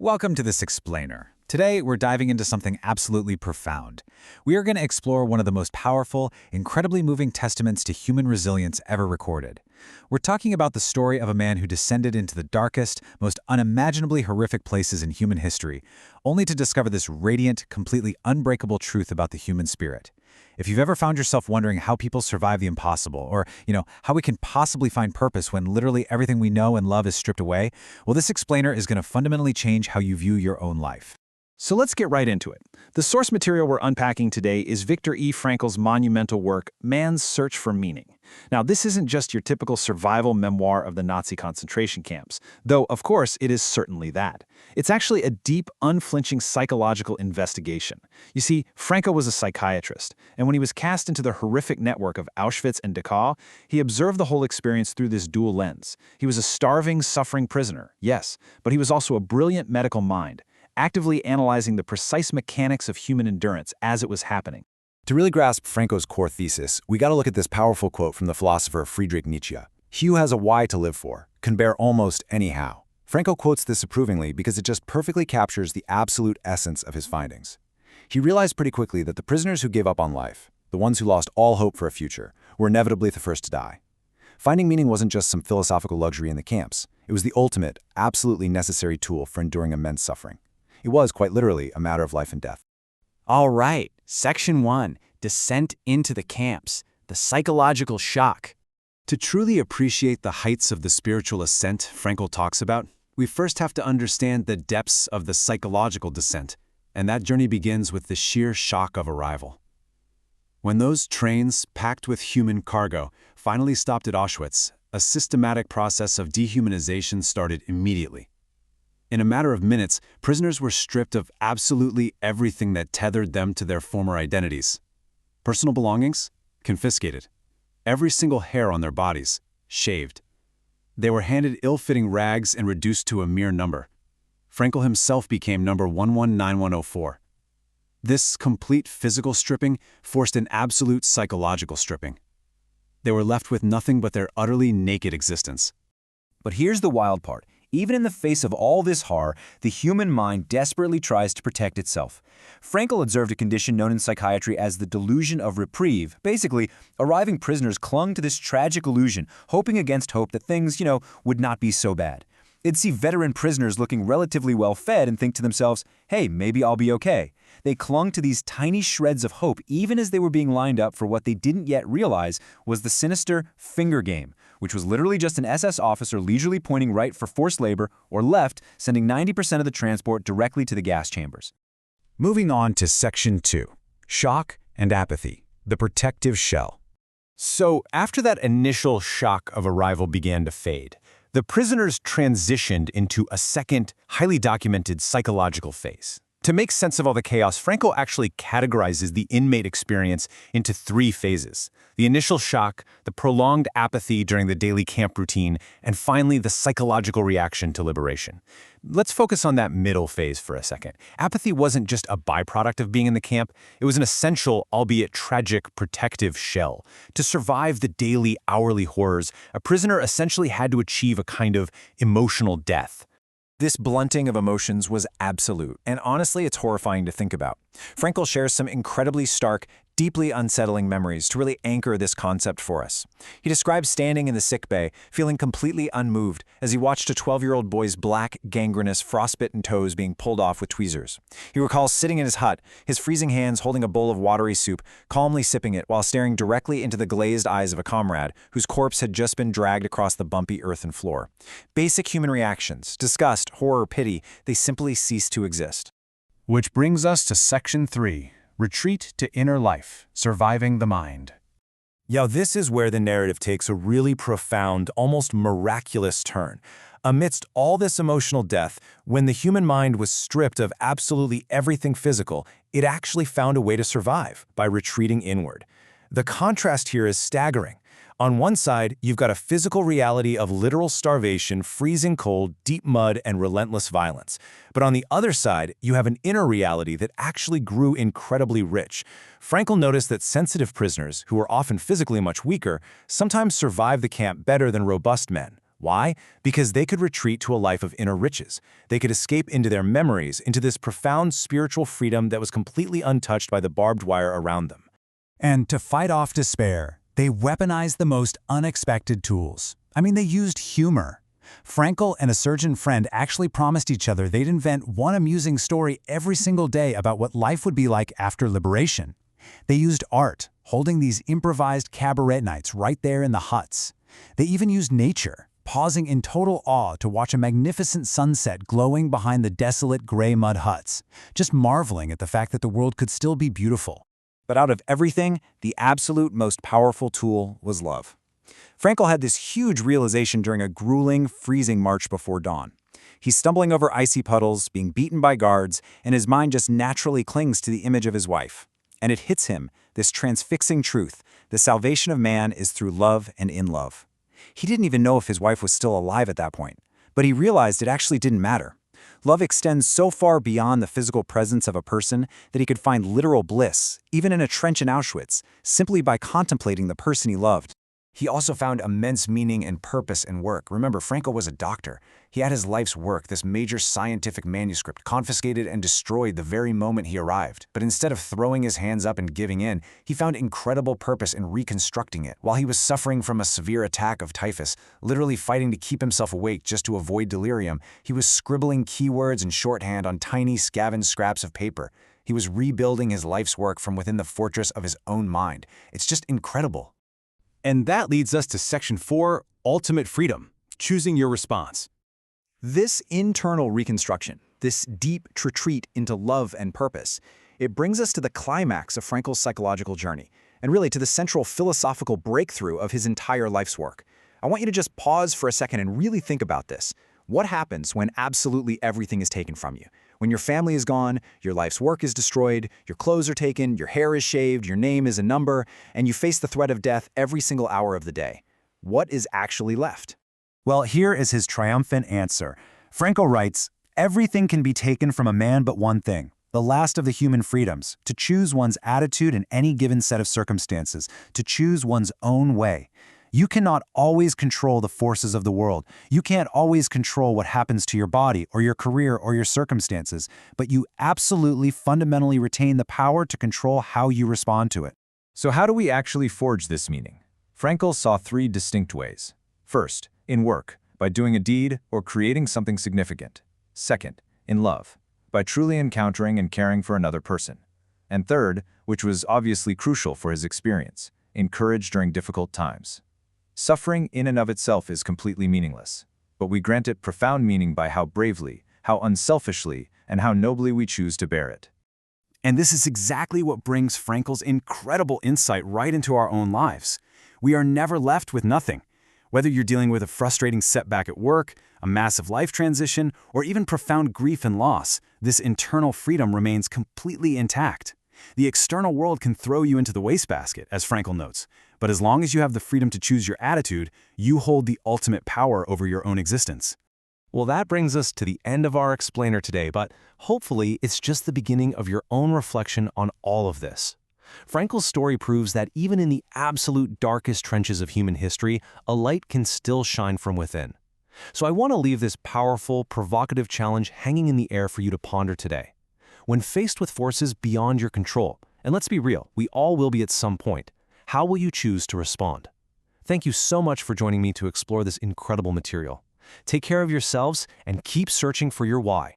Welcome to this explainer. Today, we're diving into something absolutely profound. We are going to explore one of the most powerful, incredibly moving testaments to human resilience ever recorded. We're talking about the story of a man who descended into the darkest, most unimaginably horrific places in human history, only to discover this radiant, completely unbreakable truth about the human spirit. If you've ever found yourself wondering how people survive the impossible, or, how we can possibly find purpose when literally everything we know and love is stripped away, well, this explainer is going to fundamentally change how you view your own life. So let's get right into it. The source material we're unpacking today is Viktor Frankl's monumental work, Man's Search for Meaning. Now, this isn't just your typical survival memoir of the Nazi concentration camps, though, of course, it is certainly that. It's actually a deep, unflinching psychological investigation. You see, Frankl was a psychiatrist, and when he was cast into the horrific network of Auschwitz and Dachau, he observed the whole experience through this dual lens. He was a starving, suffering prisoner, yes, but he was also a brilliant medical mind, actively analyzing the precise mechanics of human endurance as it was happening. To really grasp Frankl's core thesis, we got to look at this powerful quote from the philosopher Friedrich Nietzsche. "He who has a why to live for can bear almost any how." Frankl quotes this approvingly because it just perfectly captures the absolute essence of his findings. He realized pretty quickly that the prisoners who gave up on life, the ones who lost all hope for a future, were inevitably the first to die. Finding meaning wasn't just some philosophical luxury in the camps. It was the ultimate, absolutely necessary tool for enduring immense suffering. It was, quite literally, a matter of life and death. All right, Section 1, Descent into the Camps, the Psychological Shock. To truly appreciate the heights of the spiritual ascent Frankl talks about, we first have to understand the depths of the psychological descent, and that journey begins with the sheer shock of arrival. When those trains, packed with human cargo, finally stopped at Auschwitz, a systematic process of dehumanization started immediately. In a matter of minutes, prisoners were stripped of absolutely everything that tethered them to their former identities. Personal belongings? Confiscated. Every single hair on their bodies? Shaved. They were handed ill-fitting rags and reduced to a mere number. Frankl himself became number 119104. This complete physical stripping forced an absolute psychological stripping. They were left with nothing but their utterly naked existence. But here's the wild part. Even in the face of all this horror, the human mind desperately tries to protect itself. Frankl observed a condition known in psychiatry as the delusion of reprieve. Basically, arriving prisoners clung to this tragic illusion, hoping against hope that things, would not be so bad. They'd see veteran prisoners looking relatively well-fed and think to themselves, hey, maybe I'll be okay. They clung to these tiny shreds of hope even as they were being lined up for what they didn't yet realize was the sinister finger game, which was literally just an SS officer leisurely pointing right for forced labor or left, sending 90% of the transport directly to the gas chambers. Moving on to Section 2, Shock and Apathy, the Protective Shell. So, after that initial shock of arrival began to fade, the prisoners transitioned into a second, highly documented psychological phase. To make sense of all the chaos, Frankl actually categorizes the inmate experience into 3 phases: the initial shock, the prolonged apathy during the daily camp routine, and finally the psychological reaction to liberation. Let's focus on that middle phase for a second. Apathy wasn't just a byproduct of being in the camp, it was an essential, albeit tragic, protective shell. To survive the daily, hourly horrors, a prisoner essentially had to achieve a kind of emotional death. This blunting of emotions was absolute, and honestly, it's horrifying to think about. Frankl shares some incredibly stark, deeply unsettling memories to really anchor this concept for us. He describes standing in the sickbay, feeling completely unmoved as he watched a 12-year-old boy's black, gangrenous, frostbitten toes being pulled off with tweezers. He recalls sitting in his hut, his freezing hands holding a bowl of watery soup, calmly sipping it while staring directly into the glazed eyes of a comrade whose corpse had just been dragged across the bumpy earthen floor. Basic human reactions, disgust, horror, pity, they simply cease to exist. Which brings us to Section 3, Retreat to Inner Life, Surviving the Mind. This is where the narrative takes a really profound, almost miraculous turn. Amidst all this emotional death, when the human mind was stripped of absolutely everything physical, it actually found a way to survive by retreating inward. The contrast here is staggering. On one side, you've got a physical reality of literal starvation, freezing cold, deep mud, and relentless violence. But on the other side, you have an inner reality that actually grew incredibly rich. Frankl noticed that sensitive prisoners, who were often physically much weaker, sometimes survived the camp better than robust men. Why? Because they could retreat to a life of inner riches. They could escape into their memories, into this profound spiritual freedom that was completely untouched by the barbed wire around them. And to fight off despair, they weaponized the most unexpected tools. They used humor. Frankl and a surgeon friend actually promised each other they'd invent one amusing story every single day about what life would be like after liberation. They used art, holding these improvised cabaret nights right there in the huts. They even used nature, pausing in total awe to watch a magnificent sunset glowing behind the desolate gray mud huts, just marveling at the fact that the world could still be beautiful. But out of everything, the absolute most powerful tool was love. Frankl had this huge realization during a grueling, freezing march before dawn. He's stumbling over icy puddles, being beaten by guards, and his mind just naturally clings to the image of his wife. And it hits him, this transfixing truth: the salvation of man is through love and in love. He didn't even know if his wife was still alive at that point, but he realized it actually didn't matter. Love extends so far beyond the physical presence of a person that he could find literal bliss, even in a trench in Auschwitz, simply by contemplating the person he loved. He also found immense meaning and purpose in work. Remember, Frankl was a doctor. He had his life's work, this major scientific manuscript, confiscated and destroyed the very moment he arrived. But instead of throwing his hands up and giving in, he found incredible purpose in reconstructing it. While he was suffering from a severe attack of typhus, literally fighting to keep himself awake just to avoid delirium, he was scribbling keywords in shorthand on tiny scavenged scraps of paper. He was rebuilding his life's work from within the fortress of his own mind. It's just incredible. And that leads us to Section 4, Ultimate Freedom, choosing your response. This internal reconstruction, this deep retreat into love and purpose, it brings us to the climax of Frankl's psychological journey, and really to the central philosophical breakthrough of his entire life's work. I want you to just pause for a second and really think about this. What happens when absolutely everything is taken from you? When your family is gone, your life's work is destroyed, your clothes are taken, your hair is shaved, your name is a number, and you face the threat of death every single hour of the day. What is actually left? Well, here is his triumphant answer. Frankl writes, "Everything can be taken from a man but one thing, the last of the human freedoms, to choose one's attitude in any given set of circumstances, to choose one's own way. You cannot always control the forces of the world. You can't always control what happens to your body or your career or your circumstances, but you absolutely fundamentally retain the power to control how you respond to it." So how do we actually forge this meaning? Frankl saw 3 distinct ways. First, in work, by doing a deed or creating something significant. Second, in love, by truly encountering and caring for another person. And third, which was obviously crucial for his experience, in courage during difficult times. Suffering in and of itself is completely meaningless, but we grant it profound meaning by how bravely, how unselfishly, and how nobly we choose to bear it. And this is exactly what brings Frankl's incredible insight right into our own lives. We are never left with nothing. Whether you're dealing with a frustrating setback at work, a massive life transition, or even profound grief and loss, this internal freedom remains completely intact. The external world can throw you into the wastebasket, as Frankl notes, but as long as you have the freedom to choose your attitude, you hold the ultimate power over your own existence. Well, that brings us to the end of our explainer today, but hopefully it's just the beginning of your own reflection on all of this. Frankl's story proves that even in the absolute darkest trenches of human history, a light can still shine from within. So I want to leave this powerful, provocative challenge hanging in the air for you to ponder today. When faced with forces beyond your control, and let's be real, we all will be at some point, how will you choose to respond? Thank you so much for joining me to explore this incredible material. Take care of yourselves and keep searching for your why.